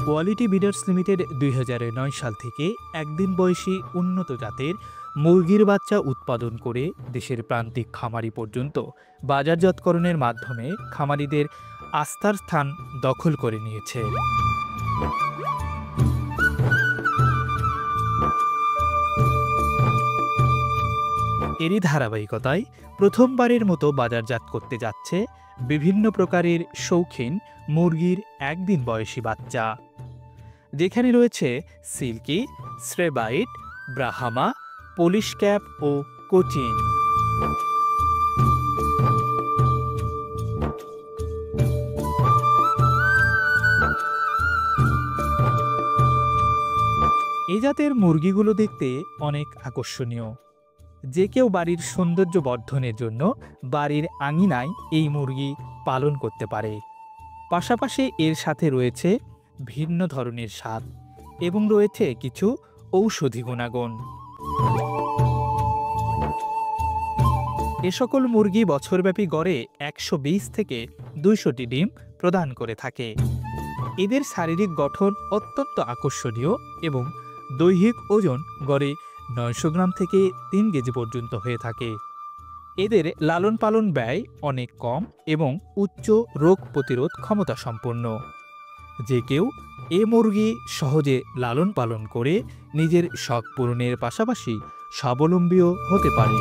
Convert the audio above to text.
Quality breeders limited ২০০৯ সাল থেকে একদিন বয়সী উন্নত জাতের মুরগির বাচ্চা উৎপাদন করে দেশের প্রান্তিক খামারি পর্যন্ত বাজারজাতকরণের মাধ্যমে খামারিদের আস্থার স্থান দখল করে নিয়েছে। এরই ধারাবাহিকতায় প্রথমবারের মতো বাজারজাত করতে যাচ্ছে বিভিন্ন প্রকারের শৌখিন মুরগির একদিন বয়সী বাচ্চা, যেখানে রয়েছে সিল্কি, শ্রেবাইট, ব্রাহামা, পলিশ ক্যাপ ও কোচিন। এই জাতের মুরগিগুলো দেখতে অনেক আকর্ষণীয়। যে কেউ বাড়ির সৌন্দর্য বর্ধনের জন্য বাড়ির আঙিনায় এই মুরগি পালন করতে পারে। পাশাপাশি এর সাথে রয়েছে ভিন্ন ধরনের স্বাদ এবং রয়েছে কিছু ঔষধি গুণাগুণ। এ সকল মুরগি বছরব্যাপী গড়ে ১২০ থেকে ২০০টি ডিম প্রদান করে থাকে। এদের শারীরিক গঠন অত্যন্ত আকর্ষণীয় এবং দৈহিক ওজন গড়ে ৯০০ গ্রাম থেকে ৩ কেজি পর্যন্ত হয়ে থাকে। এদের লালন পালন ব্যয় অনেক কম এবং উচ্চ রোগ প্রতিরোধ ক্ষমতা সম্পন্ন। যে কেউ এ মুরগি সহজে লালন পালন করে নিজের শখ পূরণের পাশাপাশি স্বাবলম্বীও হতে পারে।